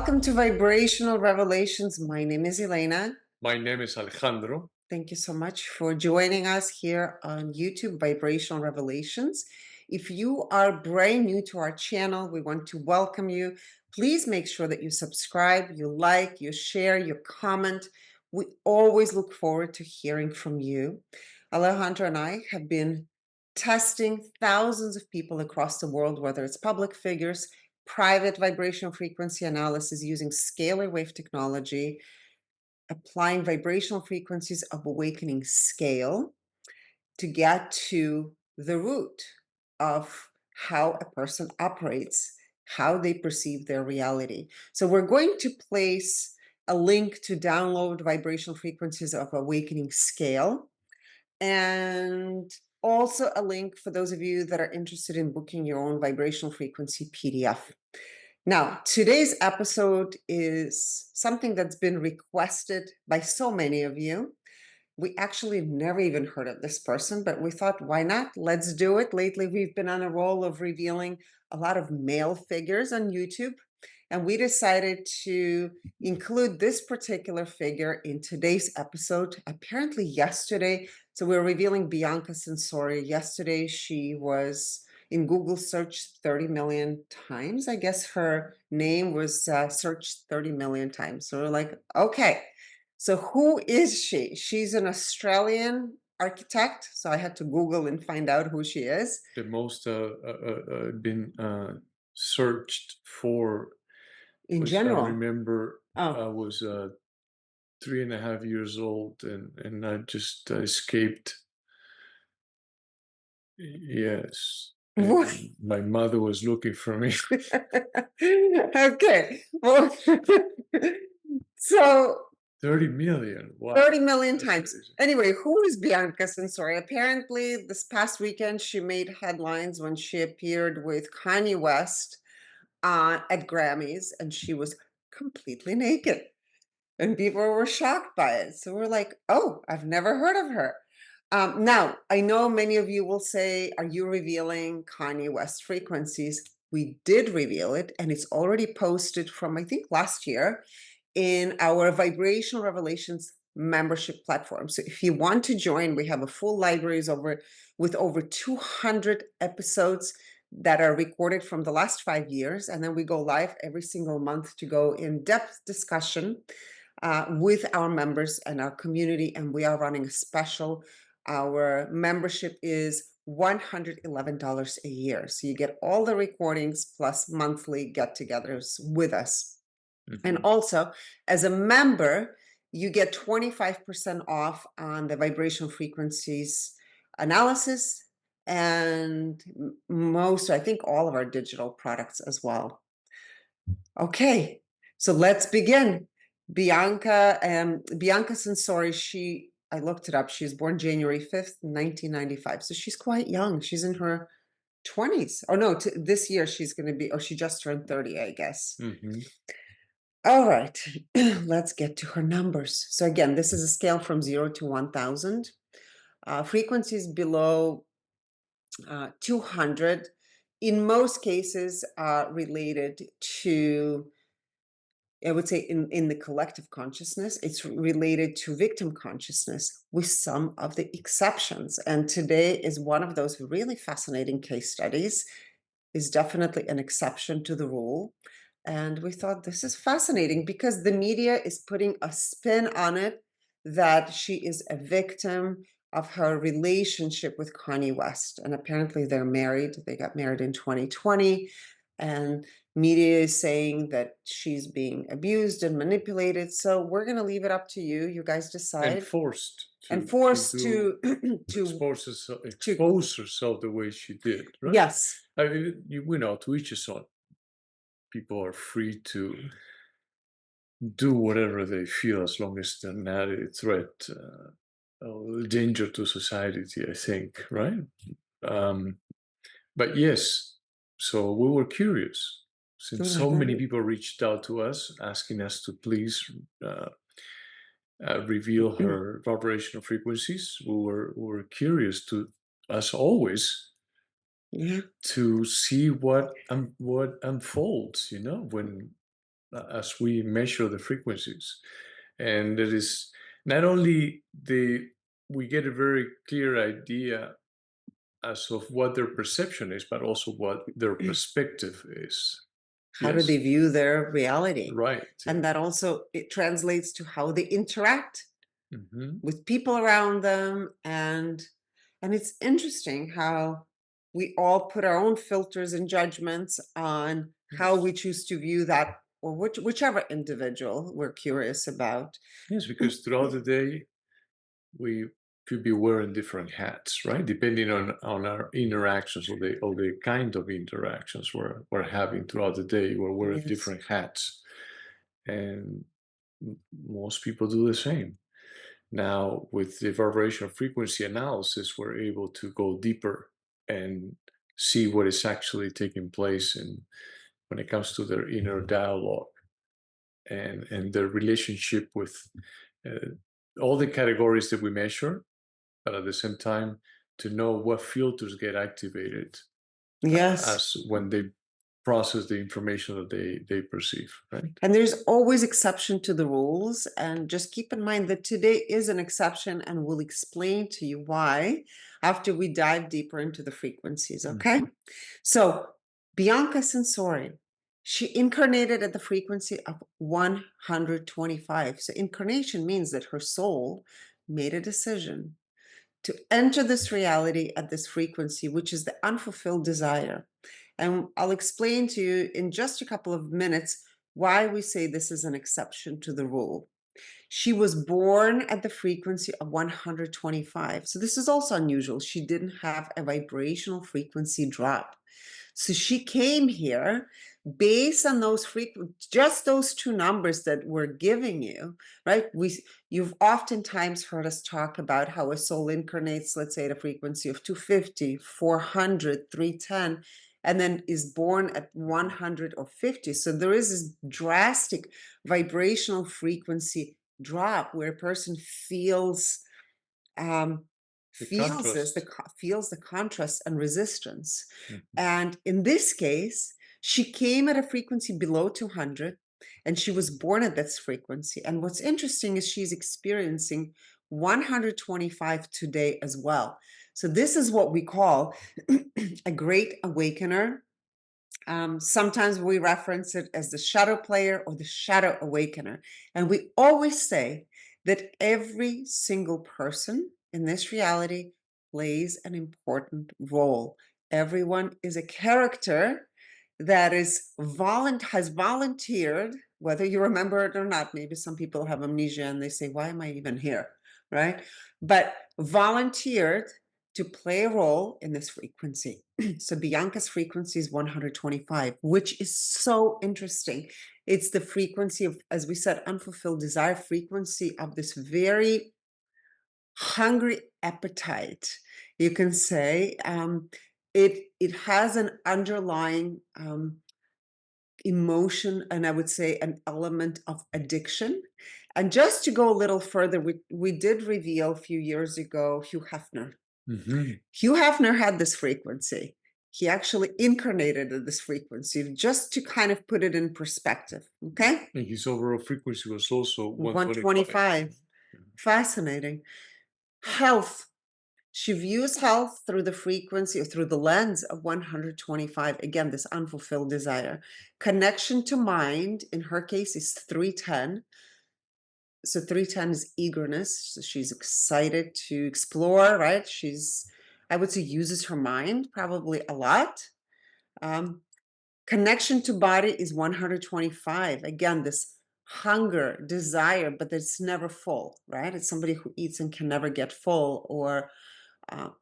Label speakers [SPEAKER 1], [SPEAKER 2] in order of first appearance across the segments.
[SPEAKER 1] Welcome to Vibrational Revelations. My name is Elena.
[SPEAKER 2] My name is Alejandro.
[SPEAKER 1] Thank you so much for joining us here on YouTube, Vibrational Revelations. If you are brand new to our channel, we want to welcome you. Please make sure that you subscribe, you like, you share, you comment. We always look forward to hearing from you. Alejandro and I have been testing thousands of people across the world, whether it's public figures, private vibrational frequency analysis using scalar wave technology, applying vibrational frequencies of awakening scale to get to the root of how a person operates, how they perceive their reality. So we're going to place a link to download vibrational frequencies of awakening scale, and also a link for those of you that are interested in booking your own vibrational frequency PDF. Now, today's episode is something that's been requested by so many of you. We actually never even heard of this person, but we thought, why not? Let's do it. Lately, we've been on a roll of revealing a lot of male figures on YouTube, and we decided to include this particular figure in today's episode. Apparently yesterday, so we're revealing Bianca Censori. Yesterday, she was in Google search 30 million times. I guess her name was searched 30 million times. So we're like, okay, so who is she? She's an Australian architect. So I had to Google and find out who she is.
[SPEAKER 2] The most been searched for
[SPEAKER 1] In
[SPEAKER 2] was, I
[SPEAKER 1] general.
[SPEAKER 2] remember I
[SPEAKER 1] Oh,
[SPEAKER 2] was 3.5 years old and I just escaped. Yes. And my mother was looking for me.
[SPEAKER 1] okay. Well, so
[SPEAKER 2] 30 million. Wow.
[SPEAKER 1] 30 million
[SPEAKER 2] That's
[SPEAKER 1] times.
[SPEAKER 2] crazy.
[SPEAKER 1] Anyway, who is Bianca Censori? Apparently, this past weekend, she made headlines when she appeared with Kanye West at Grammys, and she was completely naked. And people were shocked by it. So we're like, oh, I've never heard of her. Now, I know many of you will say, are you revealing Kanye West frequencies? We did reveal it, and it's already posted from, I think, last year in our Vibrational Revelations membership platform. So if you want to join, we have a full libraries with over 200 episodes that are recorded from the last 5 years. And then we go live every single month to go in depth discussion with our members and our community. And we are running a special. Our membership is $111 a year. So you get all the recordings plus monthly get-togethers with us. And also, as a member, you get 25% off on the vibrational frequencies analysis and most, I think, all of our digital products as well. Okay, so let's begin. Bianca Censori, I looked it up. She was born January 5th, 1995. So she's quite young. She's in her 20s. Oh, no, this year she's going to be, she just turned 30, I guess. All right, let's get to her numbers. So again, this is a scale from 0 to 1,000. Frequencies below 200, in most cases, related to, I would say in the collective consciousness, it's related to victim consciousness with some of the exceptions. And today is one of those really fascinating case studies, is definitely an exception to the rule. And we thought this is fascinating because the media is putting a spin on it that she is a victim of her relationship with Kanye West. And apparently they're married. They got married in 2020. And media is saying that she's being abused and manipulated. So we're going to leave it up to you. You guys decide.
[SPEAKER 2] And forced
[SPEAKER 1] to
[SPEAKER 2] expose herself the way she did, right?
[SPEAKER 1] Yes.
[SPEAKER 2] I mean, to each his own. People are free to do whatever they feel as long as they're not a threat, danger to society, I think, right? But yes, so we were curious since so many people reached out to us asking us to please reveal her vibrational frequencies. We were curious to, as always, to see what unfolds. When as we measure the frequencies. And it is not only we get a very clear idea as of what their perception is, but also what their perspective is.
[SPEAKER 1] How do they
[SPEAKER 2] Yes,
[SPEAKER 1] view their reality?
[SPEAKER 2] right.
[SPEAKER 1] And
[SPEAKER 2] Yeah.
[SPEAKER 1] that also it translates to how they interact
[SPEAKER 2] Hmm.
[SPEAKER 1] with people around them. And it's interesting how we all put our own filters and judgments on how we
[SPEAKER 2] Yes.
[SPEAKER 1] choose to view that, or whichever individual we're curious about.
[SPEAKER 2] Yes, because throughout the day we could be wearing different hats, right? Depending on our interactions or the kind of interactions we're having throughout the day, we're wearing
[SPEAKER 1] Yes.
[SPEAKER 2] different hats. And most people do the same. Now, with the vibration frequency analysis, we're able to go deeper and see what is actually taking place when it comes to their inner dialogue and their relationship with uh, all the categories that we measure, but at the same time, to know what filters get activated
[SPEAKER 1] Yes.
[SPEAKER 2] as when they process the information that they perceive, right?
[SPEAKER 1] And there's always exception to the rules. And just keep in mind that today is an exception, and we'll explain to you why after we dive deeper into the frequencies. Okay.
[SPEAKER 2] Mhm.
[SPEAKER 1] So, Bianca Censori, she incarnated at the frequency of 125. So, incarnation means that her soul made a decision to enter this reality at this frequency, which is the unfulfilled desire. And I'll explain to you in just a couple of minutes why we say this is an exception to the rule. She was born at the frequency of 125. So this is also unusual. She didn't have a vibrational frequency drop. So she came here based on those just those two numbers that we're giving you, right? You've oftentimes heard us talk about how a soul incarnates, let's say, at a frequency of 250, 400, 310, and then is born at 100 or 50. So there is this drastic vibrational frequency drop where a person um,
[SPEAKER 2] The
[SPEAKER 1] feels this,
[SPEAKER 2] contrast.
[SPEAKER 1] feels the contrast and resistance.
[SPEAKER 2] Mhm.
[SPEAKER 1] And in this case, she came at a frequency below 200, and she was born at this frequency. And what's interesting is she's experiencing 125 today as well. So this is what we call a great awakener. Sometimes we reference it as the shadow player or the shadow awakener. And we always say that every single person in this reality plays an important role. Everyone is a character that has volunteered, whether you remember it or not. Maybe some people have amnesia and they say, why am I even here? Right? But volunteered to play a role in this frequency. So Bianca's frequency is 125, which is so interesting. It's the frequency of, as we said, unfulfilled desire, frequency of this very hungry appetite, you can say. It has an underlying emotion, and I would say an element of addiction. And just to go a little further, we did reveal a few years ago Hugh Hefner.
[SPEAKER 2] Mhm.
[SPEAKER 1] Hugh Hefner had this frequency. He actually incarnated at this frequency, just to kind of put it in perspective. Okay.
[SPEAKER 2] And his overall frequency was also 125.
[SPEAKER 1] 125. Fascinating. Health. She views health through the frequency or through the lens of 125. Again, this unfulfilled desire. Connection to mind, in her case, is 310. So 310 is eagerness. So she's excited to explore, right? I would say, uses her mind probably a lot. Um, Connection to body is 125. Again, this hunger, desire, but it's never full, right? It's somebody who eats and can never get full, or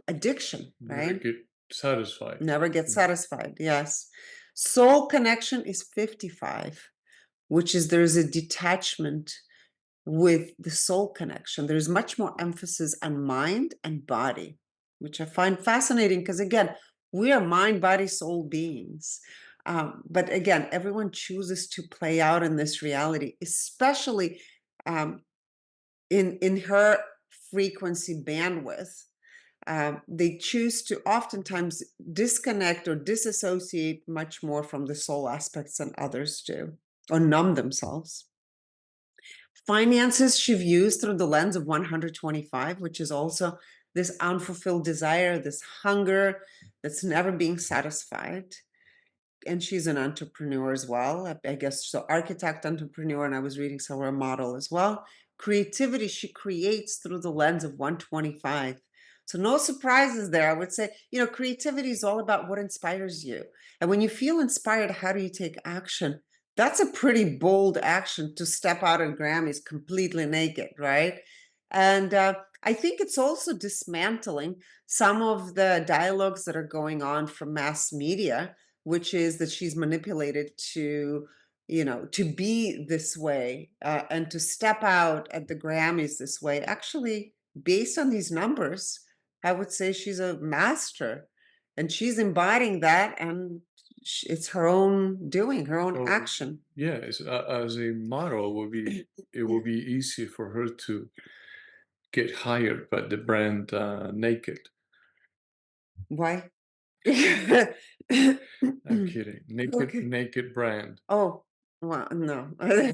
[SPEAKER 1] addiction,
[SPEAKER 2] Never
[SPEAKER 1] right?
[SPEAKER 2] get satisfied.
[SPEAKER 1] Never get
[SPEAKER 2] Mm.
[SPEAKER 1] satisfied. Yes. Soul connection is 55, which is there's a detachment with the soul connection. There's much more emphasis on mind and body, which I find fascinating because, again, we are mind, body, soul beings. But again, everyone chooses to play out in this reality, especially um, in her frequency bandwidth. They choose to oftentimes disconnect or disassociate much more from the soul aspects than others do. or numb themselves. Finances she views through the lens of 125, which is also this unfulfilled desire, this hunger that's never being satisfied. And she's an entrepreneur as well. I guess so, architect, entrepreneur, and I was reading somewhere model as well. Creativity she creates through the lens of 125. So no surprises there. I would say, creativity is all about what inspires you. And when you feel inspired, how do you take action? That's a pretty bold action to step out of Grammys completely naked, right? And I think it's also dismantling some of the dialogues that are going on from mass media, which is that she's manipulated to be this way, and to step out at the Grammys this way. Actually, based on these numbers, I would say she's a master, and she's embodying that, and it's her own doing, her own
[SPEAKER 2] So
[SPEAKER 1] action.
[SPEAKER 2] yeah, as a model, it will be easy for her to get hired by the brand Naked.
[SPEAKER 1] Why?
[SPEAKER 2] I'm kidding. Naked,
[SPEAKER 1] Okay.
[SPEAKER 2] Naked brand.
[SPEAKER 1] Oh, well, no. I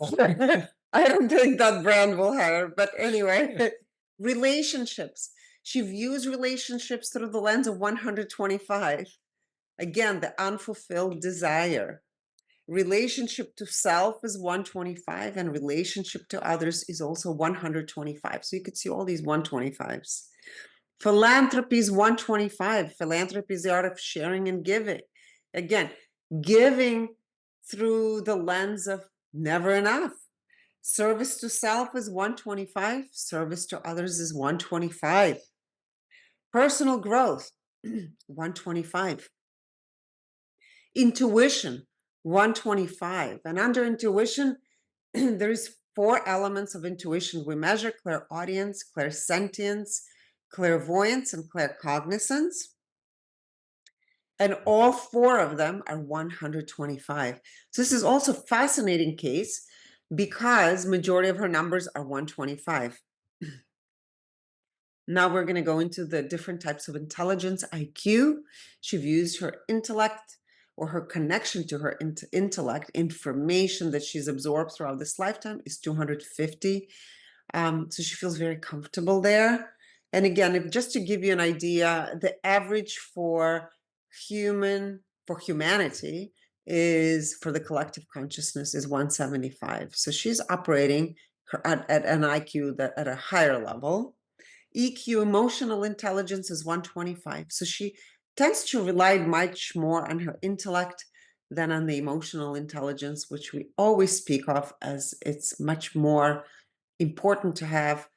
[SPEAKER 1] don't think that brand will hire. But anyway, relationships. She views relationships through the lens of 125. Again, the unfulfilled desire. Relationship to self is 125, and relationship to others is also 125. So you could see all these 125s. Philanthropy is 125. Philanthropy is the art of sharing and giving. Again, giving through the lens of never enough. Service to self is 125. Service to others is 125. Personal growth, 125. Intuition, 125. And under intuition, there's 4 elements of intuition. We measure clairaudience, clairsentience, clairvoyance, and claircognizance. And all 4 of them are 125. So this is also a fascinating case because majority of her numbers are 125. Now we're going to go into the different types of intelligence. IQ, she views her intellect or her connection to her intellect, information that she's absorbed throughout this lifetime, is 250. So she feels very comfortable there. And again, just to give you an idea, the average for humanity is, for the collective consciousness, is 175. So she's operating at an IQ that at a higher level. EQ, emotional intelligence, is 125. So she tends to rely much more on her intellect than on the emotional intelligence, which we always speak of as it's much more important to have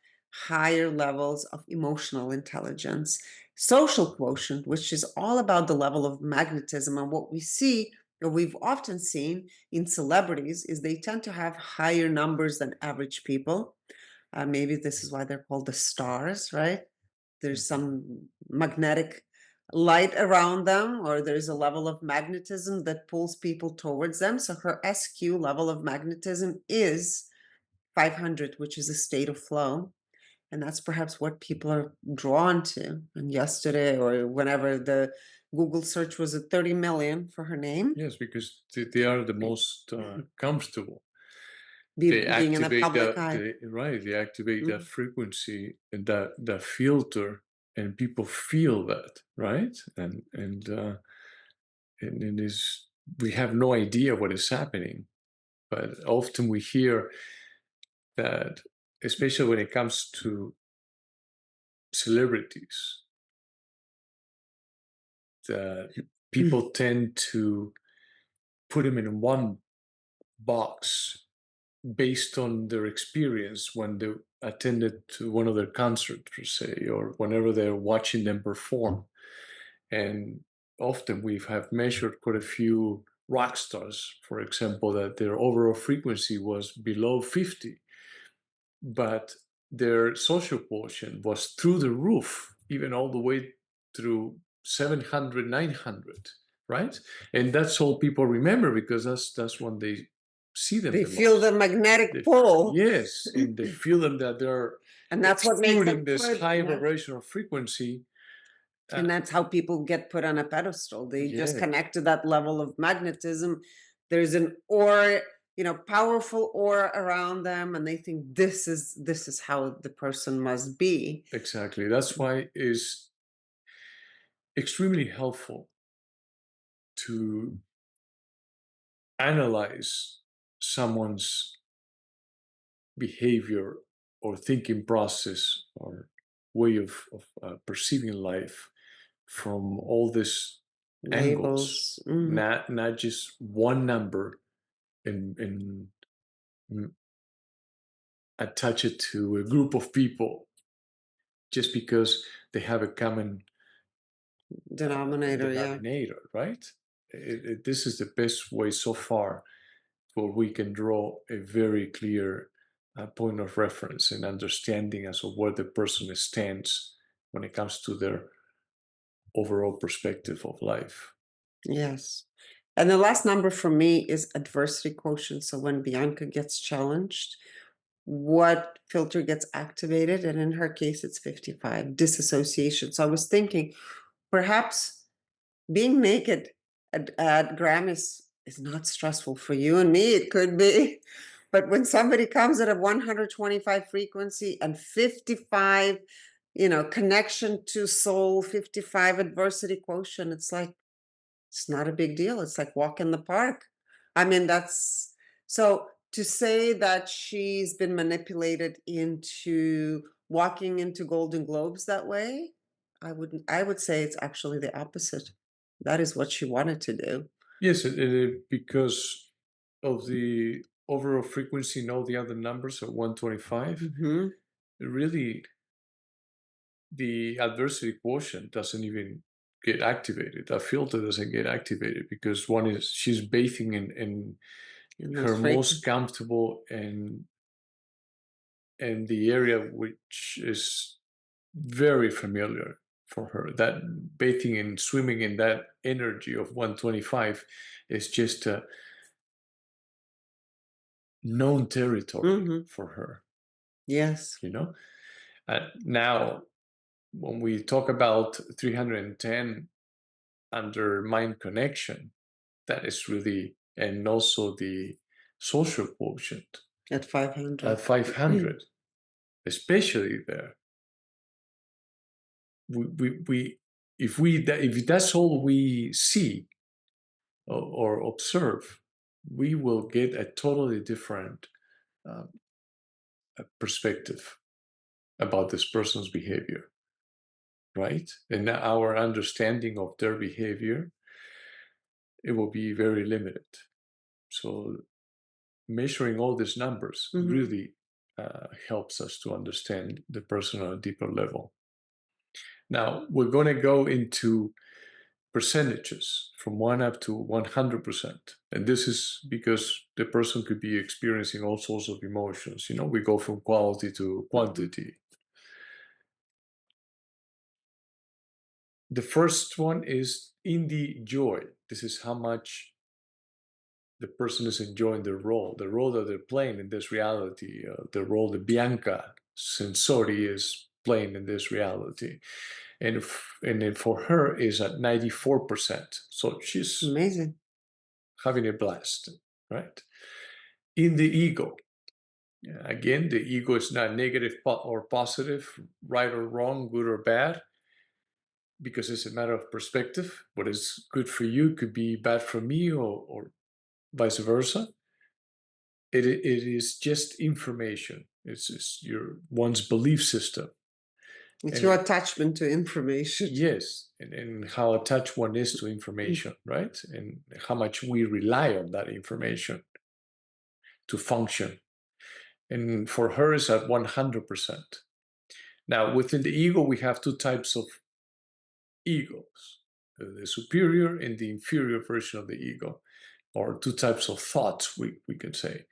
[SPEAKER 1] higher levels of emotional intelligence. Social quotient, which is all about the level of magnetism, and what we see, or we've often seen in celebrities, is they tend to have higher numbers than average people. Maybe this is why they're called the stars, right? There's some magnetic light around them, or there's a level of magnetism that pulls people towards them. So her SQ level of magnetism is 500, which is a state of flow. And that's perhaps what people are drawn to. And yesterday, or whenever, the Google search was at 30 million for her name.
[SPEAKER 2] Yes, because they are the most comfortable. They
[SPEAKER 1] Being in the
[SPEAKER 2] activate
[SPEAKER 1] public eye.
[SPEAKER 2] they activate that
[SPEAKER 1] Mhm.
[SPEAKER 2] frequency and that filter, and people feel that, right? And it is, we have no idea what is happening, but often we hear that, especially when it comes to celebrities, that people tend to put them in one box based on their experience when they attended to one of their concerts, per se, or whenever they're watching them perform. And often we have measured quite a few rock stars, for example, that their overall frequency was below 50, but their social quotient was through the roof, even all the way through 700, 900, right? And that's all people remember, because that's when they see them
[SPEAKER 1] They
[SPEAKER 2] the
[SPEAKER 1] feel the
[SPEAKER 2] most.
[SPEAKER 1] magnetic pull.
[SPEAKER 2] Yes, and they feel them, that they're
[SPEAKER 1] And that's what makes
[SPEAKER 2] exuding
[SPEAKER 1] them
[SPEAKER 2] this
[SPEAKER 1] put,
[SPEAKER 2] high
[SPEAKER 1] yeah.
[SPEAKER 2] vibrational frequency.
[SPEAKER 1] And that's how people get put on a pedestal. They just
[SPEAKER 2] Yes,
[SPEAKER 1] connect to that level of magnetism. There's an aura, powerful aura around them, and they think this is how the person must be.
[SPEAKER 2] Exactly. That's why it's extremely helpful to analyze someone's behavior or thinking process or way of perceiving life from all these angles,
[SPEAKER 1] Labels.
[SPEAKER 2] not just one number, and mm, attach it to a group of people just because they have a common
[SPEAKER 1] Denominator, yeah.
[SPEAKER 2] denominator, right? This is the best way so far where we can draw a very clear point of reference and understanding as of where the person stands when it comes to their overall perspective of life.
[SPEAKER 1] Yes. And the last number for me is adversity quotient. So when Bianca gets challenged, what filter gets activated? And in her case, it's 55, disassociation. So I was thinking perhaps being naked at Grammys is not stressful for you and me. It could be. But when somebody comes at a 125 frequency and 55, connection to soul, 55 adversity quotient, it's not a big deal. It's like walk in the park. I mean, that's so to say that she's been manipulated into walking into Golden Globes that way. I would say it's actually the opposite. That is what she wanted to do.
[SPEAKER 2] Yes, because of the overall frequency and all the other numbers of 125,
[SPEAKER 1] Hmm.
[SPEAKER 2] really the adversity quotient doesn't even get activated. That filter doesn't get activated because one is she's bathing in
[SPEAKER 1] In those
[SPEAKER 2] her most
[SPEAKER 1] frequencies.
[SPEAKER 2] comfortable and the area which is very familiar for her. That bathing and swimming in that energy of 125 is just a known territory
[SPEAKER 1] Hmm.
[SPEAKER 2] for her,
[SPEAKER 1] Yes.
[SPEAKER 2] you know? Now, when we talk about 310 under mind connection, that is really, and also the social quotient
[SPEAKER 1] At
[SPEAKER 2] at
[SPEAKER 1] 500.
[SPEAKER 2] 500, especially there. We if that's all we see or observe, we will get a totally different uh, perspective about this person's behavior, right? And our understanding of their behavior, it will be very limited. So measuring all these numbers
[SPEAKER 1] Hmm.
[SPEAKER 2] really helps us to understand the person on a deeper level. Now we're going to go into percentages from 1 up to 100%. And this is because the person could be experiencing all sorts of emotions. We go from quality to
[SPEAKER 1] Hmm.
[SPEAKER 2] quantity. The first one is in the joy. This is how much the person is enjoying the role that they're playing in this reality, the role that Bianca Censori is playing in this reality. And for her is at 94%. So she's
[SPEAKER 1] Amazing.
[SPEAKER 2] having a blast, right? In the ego, again, the ego is not negative or positive, right or wrong, good or bad, because it's a matter of perspective. What is good for you could be bad for me, or vice versa. It is just information. It's just your one's belief system.
[SPEAKER 1] It's your
[SPEAKER 2] And
[SPEAKER 1] attachment to information.
[SPEAKER 2] yes, and how attached one is to information, right? And how much we rely on that information to function. And for her, it's at 100%. Now, within the ego, we have two types of egos, the superior and the inferior version of the ego, or two types of thoughts, we could say.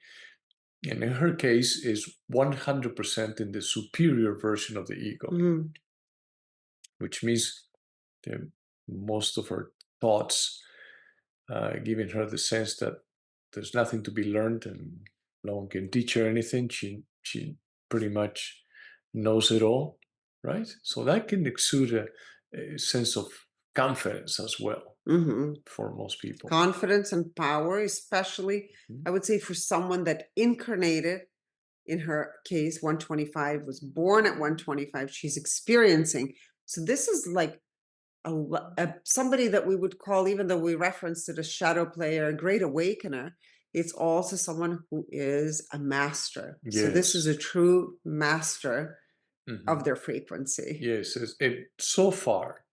[SPEAKER 2] And in her case, is 100% in the superior version of the ego,
[SPEAKER 1] Mhm.
[SPEAKER 2] which means that most of her thoughts giving her the sense that there's nothing to be learned and no one can teach her anything. She pretty much knows it all, right? So that can exude a sense of confidence as well.
[SPEAKER 1] Hmm.
[SPEAKER 2] for most people.
[SPEAKER 1] Confidence and power, especially,
[SPEAKER 2] Mhm.
[SPEAKER 1] I would say, for someone that incarnated, in her case, 125, was born at 125. She's experiencing. So this is like somebody that we would call, even though we referenced it, a shadow player, a great awakener. It's also someone who is a master. So this is a
[SPEAKER 2] Yes.
[SPEAKER 1] true master of
[SPEAKER 2] Mhm.
[SPEAKER 1] their frequency.
[SPEAKER 2] Yes. So far,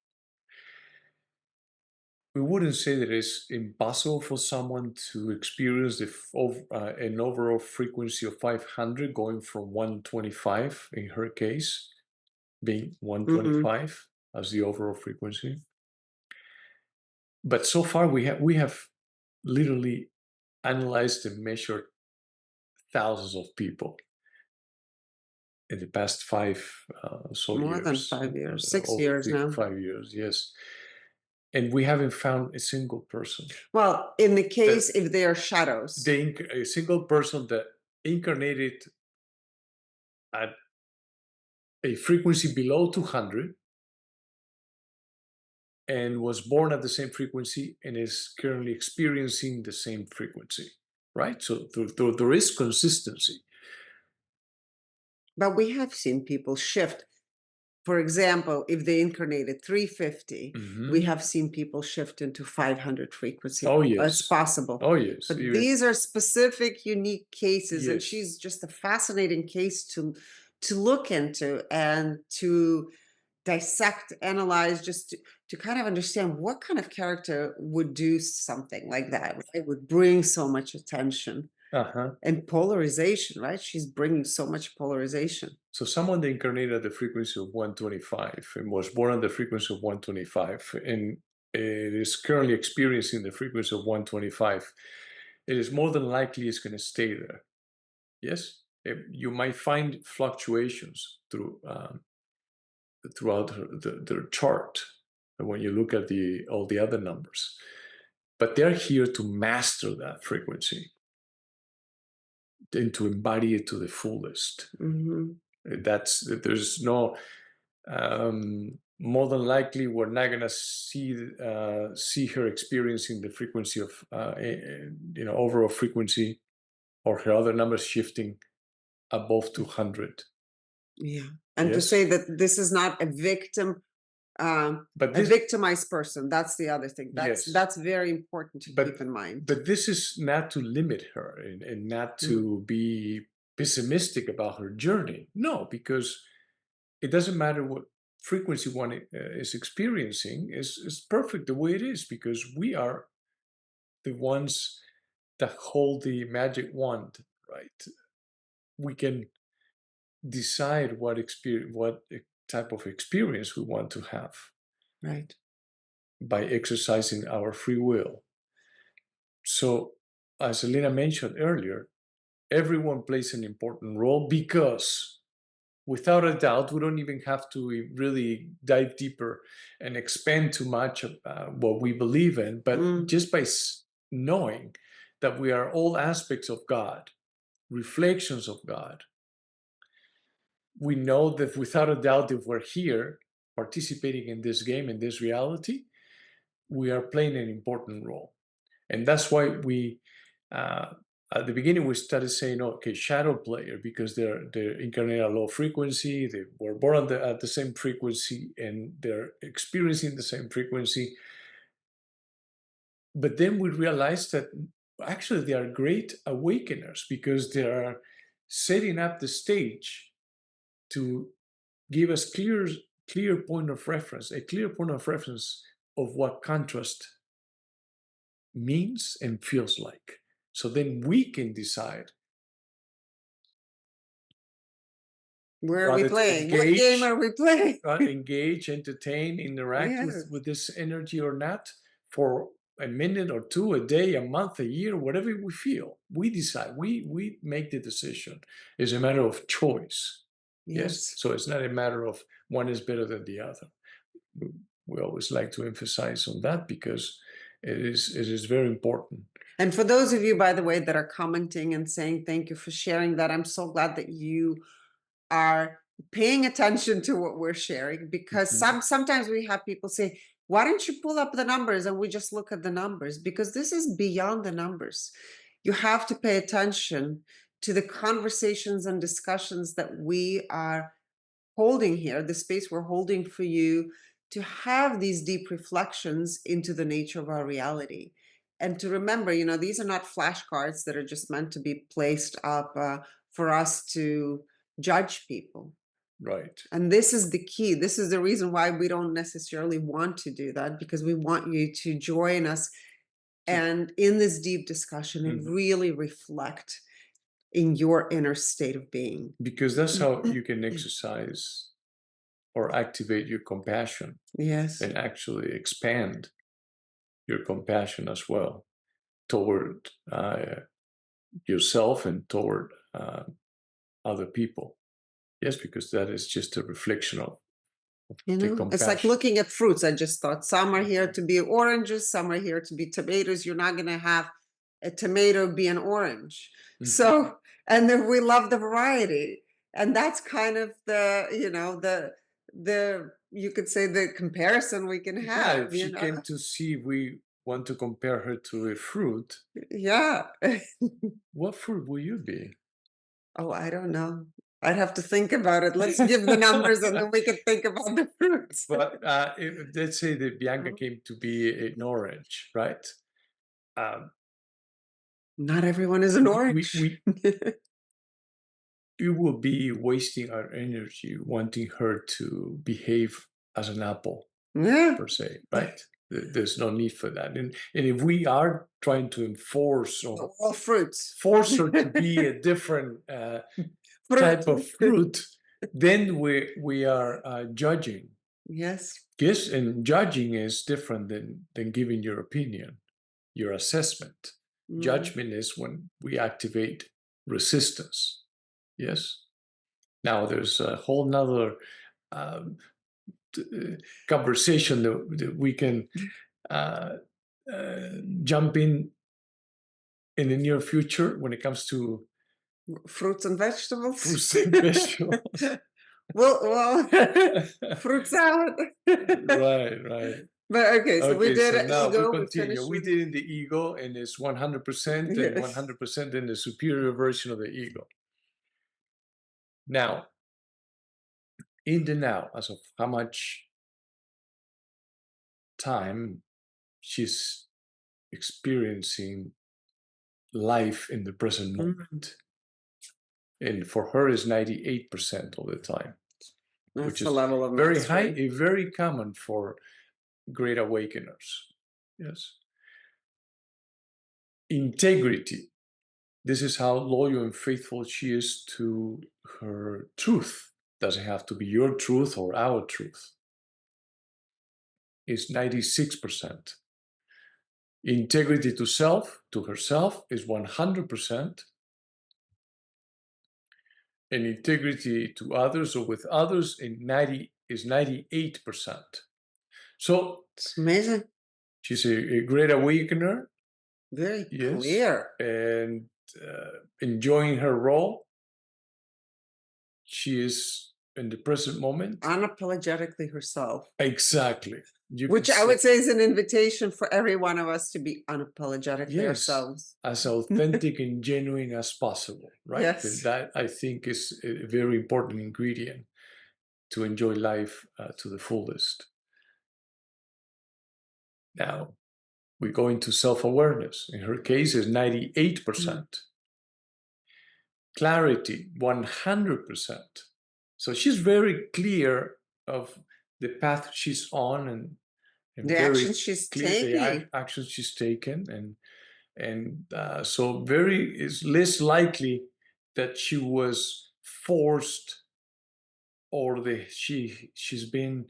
[SPEAKER 2] we wouldn't say that it's impossible for someone to experience an overall frequency of 500 going from 125 in her case, being
[SPEAKER 1] Hmm.
[SPEAKER 2] 125 as the overall frequency. But so far, we have literally analyzed and measured thousands of people in the past five so
[SPEAKER 1] More than
[SPEAKER 2] years,
[SPEAKER 1] 5 years, 6 years now.
[SPEAKER 2] 5 years, yes, and we haven't found a single person
[SPEAKER 1] Well, in the
[SPEAKER 2] that
[SPEAKER 1] case if they are shadows.
[SPEAKER 2] a single person that incarnated at a frequency below 200 and was born at the same frequency and is currently experiencing the same frequency, right? So there is consistency.
[SPEAKER 1] But we have seen people shift. For example, if they incarnated 350, we
[SPEAKER 2] Hmm.
[SPEAKER 1] have seen people shift into 500 frequency.
[SPEAKER 2] Oh
[SPEAKER 1] It's
[SPEAKER 2] yes,
[SPEAKER 1] possible.
[SPEAKER 2] oh yes,
[SPEAKER 1] But
[SPEAKER 2] even
[SPEAKER 1] these are specific, unique cases, and
[SPEAKER 2] yes.
[SPEAKER 1] she's just a fascinating case to look into and to dissect, analyze, just to kind of understand what kind of character would do something like that, right? Would bring so much attention
[SPEAKER 2] Uh-huh.
[SPEAKER 1] and polarization, right? She's bringing so much polarization.
[SPEAKER 2] So someone that incarnated at the frequency of 125 and was born at the frequency of 125 and it is currently experiencing the frequency of 125, it is more than likely it's going to stay there. Yes, you might find fluctuations throughout their chart when you look at all the other numbers, but they're here to master that frequency and to embody it to the fullest.
[SPEAKER 1] Hmm.
[SPEAKER 2] There's no more than likely we're not going to see her experiencing the frequency of overall frequency or her other numbers shifting above 200.
[SPEAKER 1] Yeah. And to say
[SPEAKER 2] Yes,
[SPEAKER 1] that this is not
[SPEAKER 2] but
[SPEAKER 1] a
[SPEAKER 2] this
[SPEAKER 1] victimized person, that's the other thing.
[SPEAKER 2] yes,
[SPEAKER 1] That's very important to keep
[SPEAKER 2] but
[SPEAKER 1] in mind.
[SPEAKER 2] but this is not to limit her and not
[SPEAKER 1] Mhm.
[SPEAKER 2] to be pessimistic about her journey. No, because it doesn't matter what frequency one is experiencing is perfect the way it is because we are the ones that hold the magic wand, right? We can decide what type of experience we want to have
[SPEAKER 1] Right.
[SPEAKER 2] by exercising our free will. So, as Elena mentioned earlier, everyone plays an important role because without a doubt, we don't even have to really dive deeper and expand too much what we believe in, but
[SPEAKER 1] Mm,
[SPEAKER 2] just by knowing that we are all aspects of God, reflections of God, we know that without a doubt, if we're here participating in this game, in this reality, we are playing an important role. And that's why uh, at the beginning, we started saying, okay, shadow player, because they're incarnate at low frequency, they were born at the same frequency, and they're experiencing the same frequency. But then we realized that actually they are great awakeners because they are setting up the stage to give us clear point of reference, a clear point of reference of what contrast means and feels like. So then we can decide
[SPEAKER 1] where are we
[SPEAKER 2] rather to
[SPEAKER 1] playing? What game are we playing?
[SPEAKER 2] engage, entertain, interact
[SPEAKER 1] Yeah.
[SPEAKER 2] with this energy or not for a minute or two, a day, a month, a year, whatever we feel. We decide. We make the decision. It's a matter of choice. Yes.
[SPEAKER 1] Yes.
[SPEAKER 2] So it's not a matter of one is better than the other. We always like to emphasize on that because it is very important.
[SPEAKER 1] And for those of you, by the way, that are commenting and saying thank you for sharing that, I'm so glad that you are paying attention to what we're sharing, because
[SPEAKER 2] Mhm.
[SPEAKER 1] sometimes we have people say, Why don't you pull up the numbers and we just look at the numbers? Because this is beyond the numbers. You have to pay attention to the conversations and discussions that we are holding here, the space we're holding for you to have these deep reflections into the nature of our reality. And to remember, these are not flashcards that are just meant to be placed up for us to judge people.
[SPEAKER 2] Right.
[SPEAKER 1] And this is the key. This is the reason why we don't necessarily want to do that, because we want you to join us and in this deep discussion and
[SPEAKER 2] Mhm.
[SPEAKER 1] really reflect in your inner state of being.
[SPEAKER 2] Because that's how you can exercise or activate your compassion
[SPEAKER 1] Yes.
[SPEAKER 2] and actually expand your compassion as well toward yourself and toward other people. Yes, because that is just a reflection of the
[SPEAKER 1] It's like
[SPEAKER 2] compassion.
[SPEAKER 1] looking at fruits. I just thought some are here
[SPEAKER 2] Mhm.
[SPEAKER 1] to be oranges, some are here to be tomatoes. You're not going to have a tomato be an orange.
[SPEAKER 2] Mhm.
[SPEAKER 1] So, and then we love the variety. And that's kind of you could say the comparison we can
[SPEAKER 2] Yeah,
[SPEAKER 1] have,
[SPEAKER 2] if she came to see, we want to compare her to a fruit.
[SPEAKER 1] Yeah.
[SPEAKER 2] What fruit will you be?
[SPEAKER 1] Oh, I don't know. I'd have to think about it. Let's give the numbers and then we can think about the fruits.
[SPEAKER 2] But let's say that Bianca came to be an orange, right? Um,
[SPEAKER 1] Not everyone is an orange.
[SPEAKER 2] we will be wasting our energy wanting her to behave as an apple
[SPEAKER 1] Yeah.
[SPEAKER 2] per se, right? There's no need for that. And if we are trying to enforce or
[SPEAKER 1] All fruits.
[SPEAKER 2] force her to be a different
[SPEAKER 1] Fruit.
[SPEAKER 2] type of fruit, then we are judging.
[SPEAKER 1] Yes.
[SPEAKER 2] Yes, and judging is different than giving your opinion, your assessment.
[SPEAKER 1] Mm.
[SPEAKER 2] Judgment is when we activate resistance. Yes. Now there's a whole nother um, conversation that we can uh, uh, jump in the near future when it comes to
[SPEAKER 1] Fruits and vegetables.
[SPEAKER 2] fruits and vegetables.
[SPEAKER 1] Well, fruit salad.
[SPEAKER 2] Right, right.
[SPEAKER 1] But okay, so we
[SPEAKER 2] Okay,
[SPEAKER 1] did
[SPEAKER 2] so
[SPEAKER 1] an
[SPEAKER 2] now we
[SPEAKER 1] ego. We
[SPEAKER 2] continue.
[SPEAKER 1] finished
[SPEAKER 2] We
[SPEAKER 1] with
[SPEAKER 2] did in the ego, and it's 100% and
[SPEAKER 1] yes.
[SPEAKER 2] 100% in the superior version of the ego. Now, in the now, as of how much time she's experiencing life in the present
[SPEAKER 1] Mm,
[SPEAKER 2] moment. And for her is 98% of the time, which
[SPEAKER 1] that's the
[SPEAKER 2] is
[SPEAKER 1] level of
[SPEAKER 2] very high,
[SPEAKER 1] mastery.
[SPEAKER 2] very common for great awakeners. Yes. Integrity. This is how loyal and faithful she is to her truth. Doesn't have to be your truth or our truth. Is 96%. Integrity to self, to herself, is 100%. And integrity to others or with others is 98%. So
[SPEAKER 1] It's amazing.
[SPEAKER 2] she's a great awakener,
[SPEAKER 1] Very
[SPEAKER 2] yes,
[SPEAKER 1] clear.
[SPEAKER 2] and enjoying her role. She is in the present moment.
[SPEAKER 1] Unapologetically herself.
[SPEAKER 2] Exactly. You could
[SPEAKER 1] Which I
[SPEAKER 2] say,
[SPEAKER 1] would say is an invitation for every one of us to be unapologetically
[SPEAKER 2] yes,
[SPEAKER 1] ourselves.
[SPEAKER 2] as authentic and genuine as possible, right? And
[SPEAKER 1] Yes.
[SPEAKER 2] that I think is a very important ingredient to enjoy life to the fullest. Now, we go into self awareness. In her case, is
[SPEAKER 1] Mm.
[SPEAKER 2] 98%. Clarity, 100%. So she's very clear of the path she's on and
[SPEAKER 1] The action
[SPEAKER 2] very
[SPEAKER 1] she's
[SPEAKER 2] clear the
[SPEAKER 1] taking.
[SPEAKER 2] actions she's taken. And so very is less likely that she was forced or she's been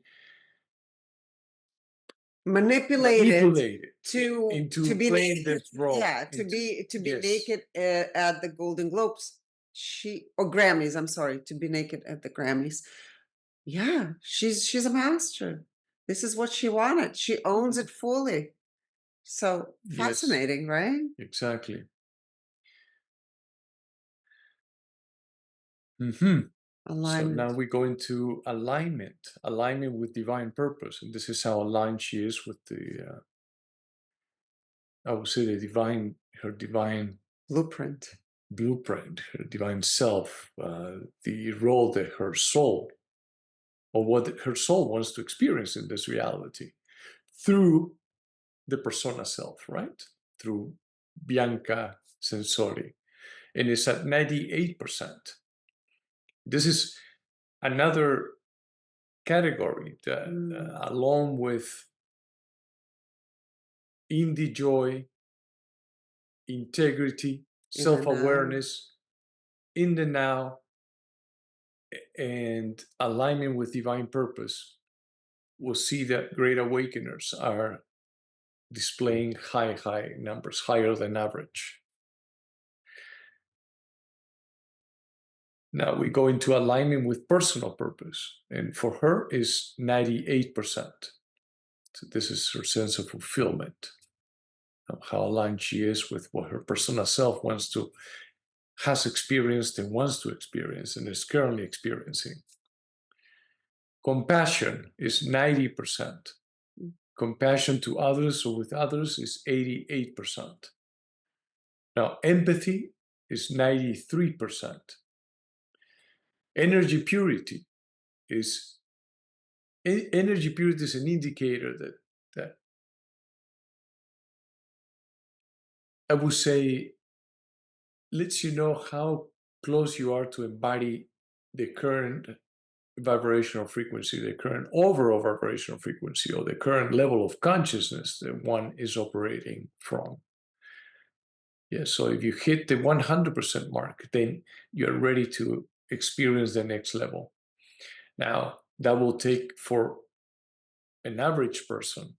[SPEAKER 1] Manipulated
[SPEAKER 2] manipulated
[SPEAKER 1] to
[SPEAKER 2] into
[SPEAKER 1] be
[SPEAKER 2] playing
[SPEAKER 1] naked.
[SPEAKER 2] this role.
[SPEAKER 1] Yeah,
[SPEAKER 2] Into
[SPEAKER 1] to be
[SPEAKER 2] yes,
[SPEAKER 1] naked at the Golden Globes. She or Grammys, I'm sorry, to be naked at the Grammys. Yeah, she's a master. This is what she wanted. She owns it fully. So
[SPEAKER 2] yes,
[SPEAKER 1] fascinating, right?
[SPEAKER 2] exactly. Hmm. So now
[SPEAKER 1] Alignment.
[SPEAKER 2] we go into alignment with divine purpose. And this is how aligned she is with I would say her divine
[SPEAKER 1] Blueprint.
[SPEAKER 2] blueprint, her divine self, the role that her soul, or what her soul wants to experience in this reality through the persona self, right? Through Bianca Censori. And it's at 98%. This is another category that, along with indie joy, integrity,
[SPEAKER 1] In the
[SPEAKER 2] self
[SPEAKER 1] now.
[SPEAKER 2] awareness, in the now, and alignment with divine purpose, we'll see that great awakeners are displaying high numbers, higher than average. Now we go into alignment with personal purpose, and for her is 98%. So this is her sense of fulfillment, of how aligned she is with what her personal self has experienced and wants to experience and is currently experiencing. Compassion is 90%. Compassion to others or with others is 88%. Now, empathy is 93%. Energy purity is an indicator that I would say lets you know how close you are to embody the current vibrational frequency, the current overall vibrational frequency, or the current level of consciousness that one is operating from. Yeah, so if you hit the 100% mark, then you're ready to experience the next level. Now, that will take for an average person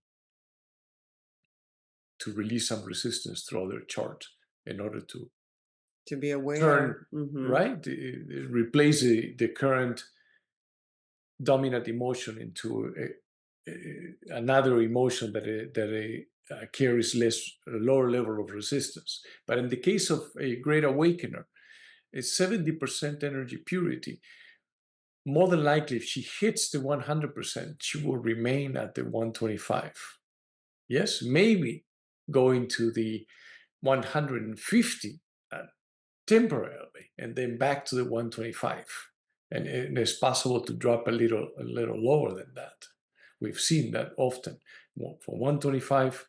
[SPEAKER 2] to release some resistance throughout their chart in order to
[SPEAKER 1] To be
[SPEAKER 2] turn,
[SPEAKER 1] aware.
[SPEAKER 2] right, replace the current dominant emotion into another emotion that carries a lower level of resistance. But in the case of a great awakener, it's 70% energy purity. More than likely, if she hits the 100%, she will remain at the 125. Yes, maybe going to the 150 temporarily, and then back to the 125. And it's possible to drop a little lower than that. We've seen that often. From 125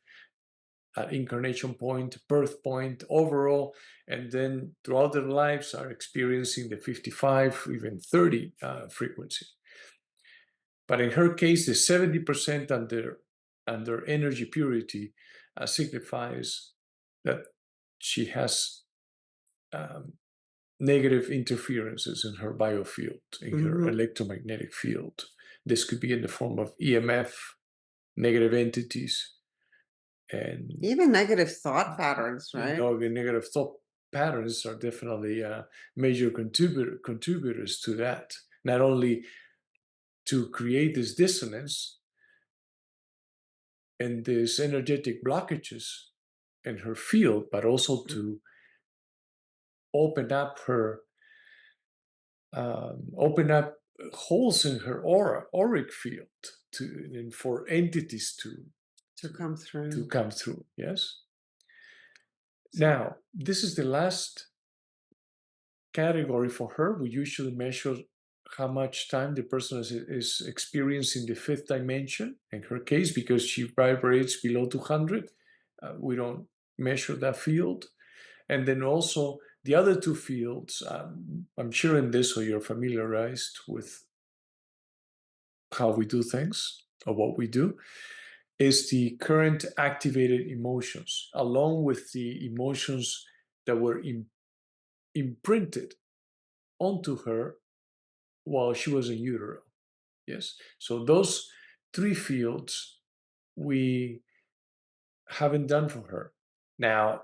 [SPEAKER 2] at incarnation point, birth point, overall, and then throughout their lives are experiencing the 55, even 30 frequency. But in her case, the 70% under energy purity signifies that she has negative interferences in her biofield, in her electromagnetic field. This could be in the form of EMF, negative entities, and
[SPEAKER 1] Even negative thought patterns, right?
[SPEAKER 2] the negative thought patterns are definitely major contributors to that. Not only to create this dissonance and these energetic blockages in her field, but also to open up holes in her auric field and for entities
[SPEAKER 1] To come
[SPEAKER 2] to
[SPEAKER 1] through.
[SPEAKER 2] come through. Yes. Now, this is the last category for her. We usually measure how much time the person is experiencing the fifth dimension. In her case, because she vibrates below 200, we don't measure that field. And then also the other two fields, I'm sure in this, so you're familiarized with how we do things or what we do, is the current activated emotions, along with the emotions that were imprinted onto her while she was in utero. Yes. So those three fields we haven't done for her. Now,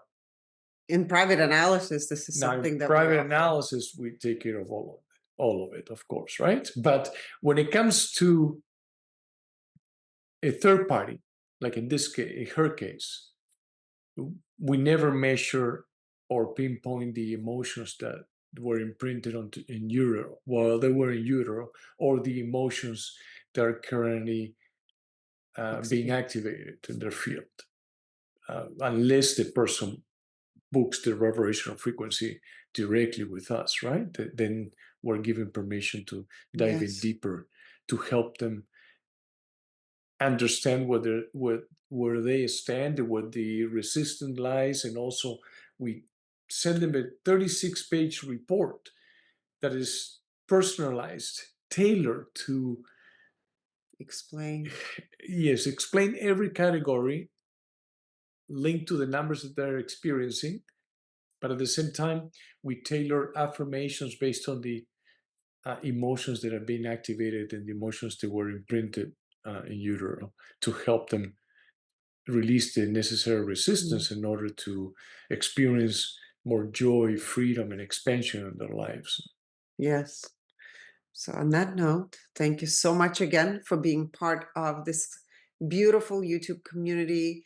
[SPEAKER 1] In private analysis, this is
[SPEAKER 2] in
[SPEAKER 1] something that we
[SPEAKER 2] private
[SPEAKER 1] offer.
[SPEAKER 2] analysis, we take care of all of it, of course, right? But when it comes to a third party, like in this case, in her case, we never measure or pinpoint the emotions that were imprinted in utero while they were in utero, or the emotions that are currently being
[SPEAKER 1] Experience.
[SPEAKER 2] activated in their field, unless the person books the vibrational frequency directly with us, right? Then we're given permission to dive in
[SPEAKER 1] Yes.
[SPEAKER 2] deeper to help them understand where they stand and where the resistance lies, and also we send them a 36-page report that is personalized, tailored to,
[SPEAKER 1] Explain.
[SPEAKER 2] yes, explain every category linked to the numbers that they're experiencing. But at the same time, we tailor affirmations based on the emotions that are being activated and the emotions that were imprinted in utero to help them release the necessary
[SPEAKER 1] Mm.
[SPEAKER 2] resistance in order to experience more joy, freedom, and expansion in their lives.
[SPEAKER 1] Yes. So, on that note, thank you so much again for being part of this beautiful YouTube community.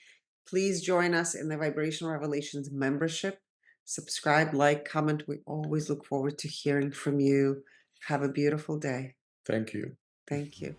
[SPEAKER 1] Please join us in the Vibrational Revelations membership. Subscribe, like, comment. We always look forward to hearing from you. Have a beautiful day.
[SPEAKER 2] Thank you.
[SPEAKER 1] Thank you.